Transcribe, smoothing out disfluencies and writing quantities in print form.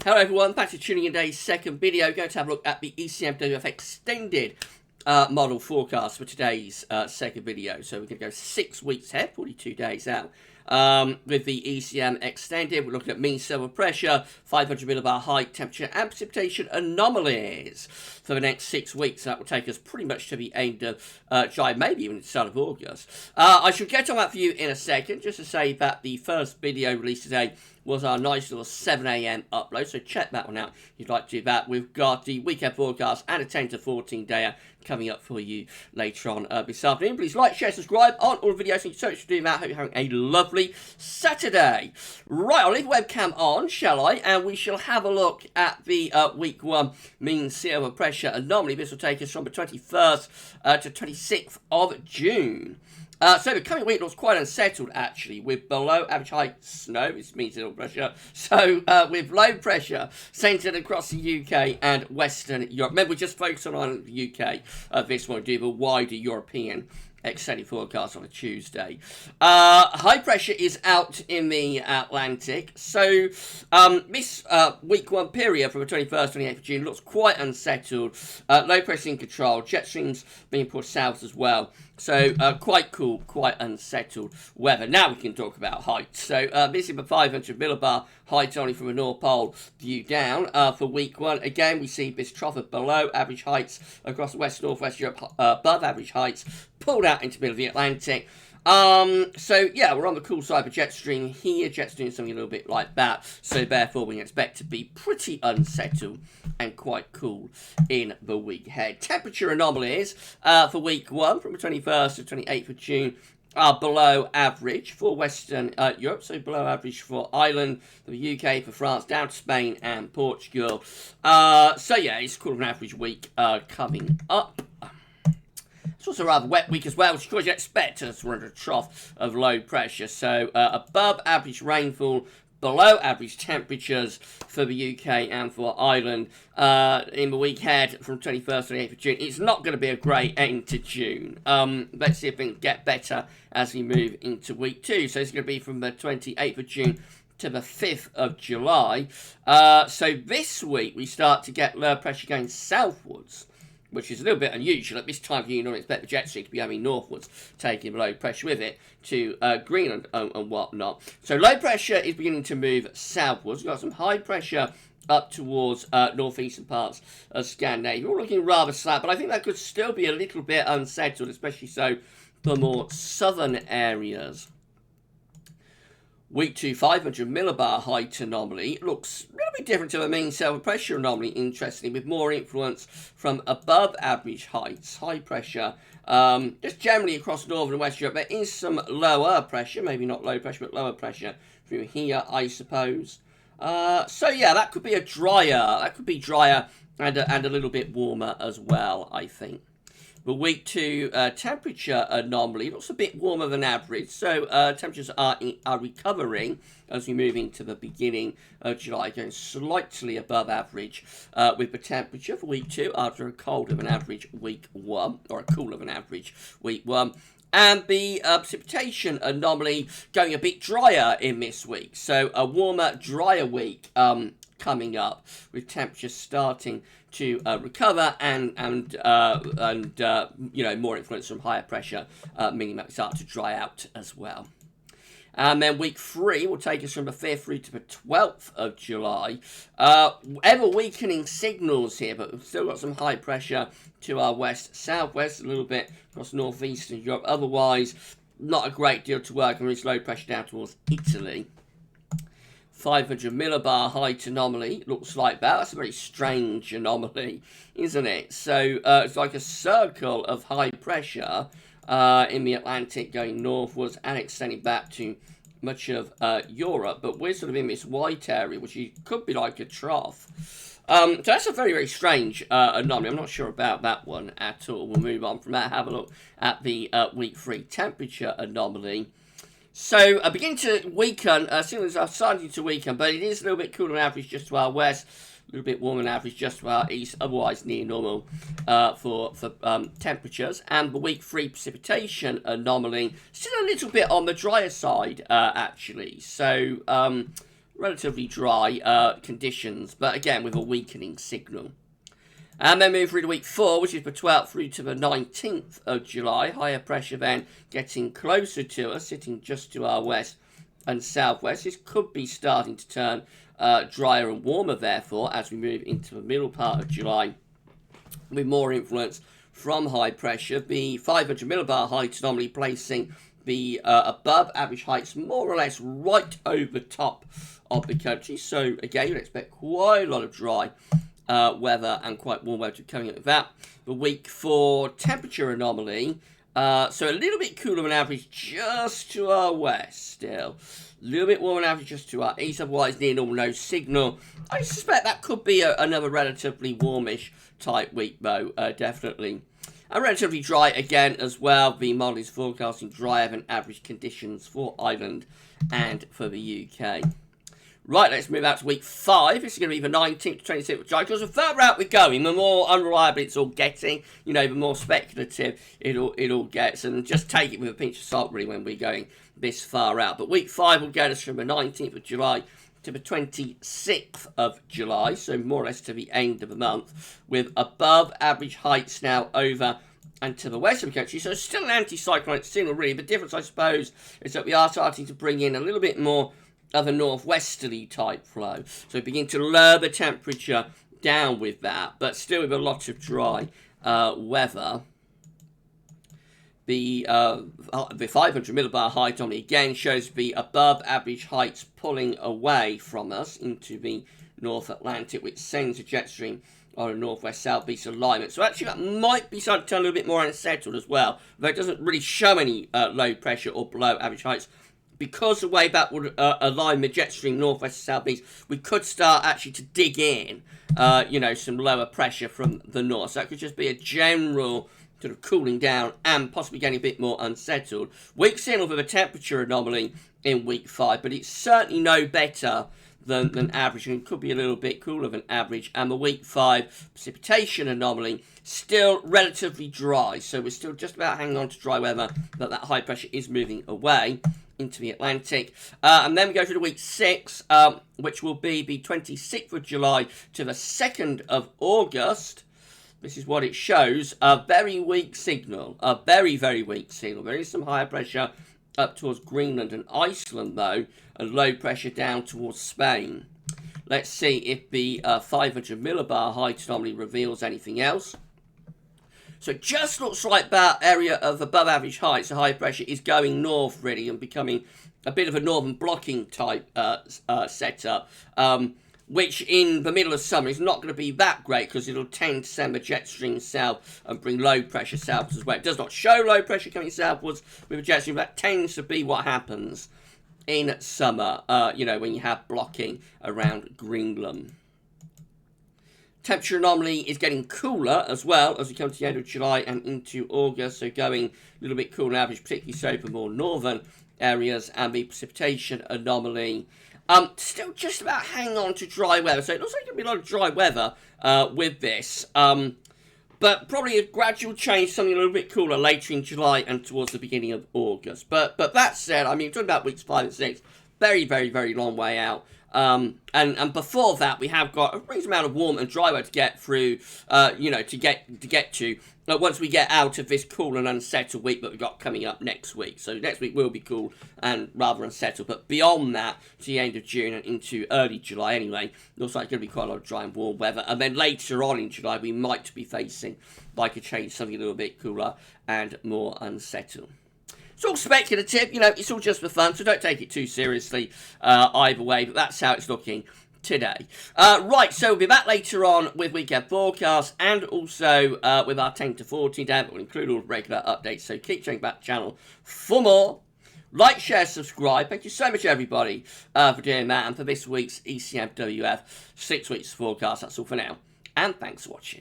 Hello everyone, thanks for tuning in today's second video. We're going to have a look at the ECMWF extended model forecast for today's second video. So we're going to go 6 weeks ahead, 42 days out. With the ECM extended, we're looking at mean surface pressure, 500 millibar height, temperature and precipitation anomalies for the next 6 weeks. That will take us pretty much to the end of July, maybe even the start of August. I shall get on that for you in a second, just to say that the first video released today was our nice little 7 AM upload, so check that one out if you'd like to do that. We've got the weekend forecast and a 10 to 14 dayer coming up for you later on this afternoon. Please like, share, subscribe on all the videos. Thank you so much for doing that. Hope you're having a lovely Saturday. Right, I'll leave the webcam on, shall I? And we shall have a look at the week 1 mean sea level pressure anomaly. This will take us from the 21st to 26th of June. So the coming week looks quite unsettled, actually, with below average height snow, which means little pressure. So with low pressure centred across the UK and Western Europe. Remember, we just focus on the UK. This one will do the wider European extended forecast on a Tuesday. High pressure is out in the Atlantic. So this week 1 period from the 21st to 28th of June looks quite unsettled. Low pressure in control. Jet streams being pushed south as well. So quite cool, quite unsettled weather. Now we can talk about height. So this is the 500 millibar height only from the North Pole view down for week 1. Again, we see this trough of below average heights across West Northwest Europe, above average heights, pulled out into the middle of the Atlantic. So yeah, we're on the cool side of jet stream here. Jet's doing something a little bit like that. So therefore, we expect to be pretty unsettled and quite cool in the week ahead. Temperature anomalies for week 1 from the 21st to 28th of June are below average for Western Europe, so below average for Ireland, for the UK, for France, down to Spain and Portugal. So yeah, it's called an average week coming up. It's also a rather wet week as well, which of course you expect as we're under a trough of low pressure. So above average rainfall, below average temperatures for the UK and for Ireland in the week ahead from 21st to 28th of June. It's not going to be a great end to June. Let's see if things get better as we move into week 2. So it's going to be from the 28th of June to the 5th of July. So this week we start to get low pressure going southwards, which is a little bit unusual. At this time of year, you don't expect the jet stream to be going northwards, taking low pressure with it to Greenland and whatnot. So low pressure is beginning to move southwards. We've got some high pressure up towards northeastern parts of Scandinavia. We're looking rather slack, but I think that could still be a little bit unsettled, especially so for more southern areas. Week 2, 500 millibar height anomaly looks a little bit different to the mean surface pressure anomaly, interestingly, with more influence from above average heights, high pressure. Just generally across northern and west Europe, there is some lower pressure, maybe not low pressure, but lower pressure through here, I suppose. So yeah, that could be a drier, and a little bit warmer as well, I think. The week 2 temperature anomaly looks a bit warmer than average, so temperatures are recovering as we move into the beginning of July, going slightly above average with the temperature for week 2 after a colder than average week 1, or a cooler than average week 1. And the precipitation anomaly going a bit drier in this week, so a warmer, drier week coming up with temperatures starting to recover and you know, more influence from higher pressure, meaning that we start to dry out as well. And then week 3 will take us from the 5th through to the 12th of July. Ever weakening signals here, but we've still got some high pressure to our west-southwest, a little bit across northeastern Europe. Otherwise, not a great deal to work on. It's low pressure down towards Italy. 500 millibar height anomaly looks like that. That's a very strange anomaly, isn't it? So it's like a circle of high pressure in the Atlantic going northwards and extending back to much of Europe. But we're sort of in this white area, which could be like a trough. So that's a very, very strange anomaly. I'm not sure about that one at all. We'll move on from that. Have a look at the week 3 temperature anomaly. So beginning to weaken, signals are starting to weaken, but it is a little bit cooler than average just to our west, a little bit warmer than average just to our east, otherwise near normal for temperatures. And the week 3 precipitation anomaly, still a little bit on the drier side, actually. So relatively dry conditions, but again with a weakening signal. And then move through to week 4, which is the 12th through to the 19th of July. Higher pressure then getting closer to us, sitting just to our west and southwest. This could be starting to turn drier and warmer, therefore, as we move into the middle part of July, with more influence from high pressure. The 500 millibar height anomaly placing the above average heights more or less right over top of the country. So again, you'd expect quite a lot of dry weather and quite warm weather coming up with that. The week 4 temperature anomaly, so a little bit cooler than average just to our west still. A little bit warmer than average just to our east, otherwise near normal, no signal. I suspect that could be another relatively warmish type week though, definitely. And relatively dry again as well. The model is forecasting drier than average conditions for Ireland and for the UK. Right, let's move out to week 5. This is going to be the 19th to 26th of July, because the further out we're going, the more unreliable it's all getting, you know, the more speculative it all gets. And just take it with a pinch of salt, really, when we're going this far out. But week 5 will get us from the 19th of July to the 26th of July, so more or less to the end of the month, with above average heights now over and to the west of the country. So still an anticyclonic signal, really. The difference, I suppose, is that we are starting to bring in a little bit more of a northwesterly type flow. So begin to lower the temperature down with that, but still with a lot of dry weather. The 500 millibar height anomaly again shows the above average heights pulling away from us into the North Atlantic, which sends a jet stream on a northwest-southeast alignment. So actually that might be starting to turn a little bit more unsettled as well, though it doesn't really show any low pressure or below average heights. Because the way that would align the jet stream northwest-southeast, we could start actually to dig in, you know, some lower pressure from the north. So that could just be a general sort of cooling down and possibly getting a bit more unsettled. Weak signal for the temperature anomaly in week 5, but it's certainly no better than average, and it could be a little bit cooler than average. And the week 5 precipitation anomaly still relatively dry, so we're still just about hanging on to dry weather, but that high pressure is moving away into the Atlantic. And then we go to the week 6, which will be the 26th of July to the 2nd of August. This is what it shows. A very weak signal. A very, very weak signal. There is some higher pressure up towards Greenland and Iceland, though, and low pressure down towards Spain. Let's see if the 500 millibar height anomaly reveals anything else. So it just looks like that area of above average heights, the high pressure, is going north, really, and becoming a bit of a northern blocking type setup, which in the middle of summer is not going to be that great, because it'll tend to send the jet stream south and bring low pressure south as well. It does not show low pressure coming southwards with a jet stream. That tends to be what happens in summer, you know, when you have blocking around Greenland. Temperature anomaly is getting cooler as well as we come to the end of July and into August, so going a little bit cooler than average, particularly so for more northern areas. And the precipitation anomaly still just about hanging on to dry weather, so it looks like there'll be a lot of dry weather with this, but probably a gradual change, something a little bit cooler later in July and towards the beginning of August. But that said, I mean, we're talking about weeks 5 and 6, very, very, very long way out. And before that, we have got a reasonable amount of warm and dry weather to get through, you know, to get to once we get out of this cool and unsettled week that we've got coming up next week. So next week will be cool and rather unsettled, but beyond that, to the end of June and into early July anyway, looks like it's going to be quite a lot of dry and warm weather. And then later on in July, we might be facing, like a change, something a little bit cooler and more unsettled. It's all speculative, you know, it's all just for fun, so don't take it too seriously either way, but that's how it's looking today. Right, so we'll be back later on with weekend forecasts and also with our 10 to 14 day, but we'll include all the regular updates, so keep checking back the channel for more. Like, share, subscribe. Thank you so much, everybody, for doing that, and for this week's ECMWF 6 weeks forecast. That's all for now, and thanks for watching.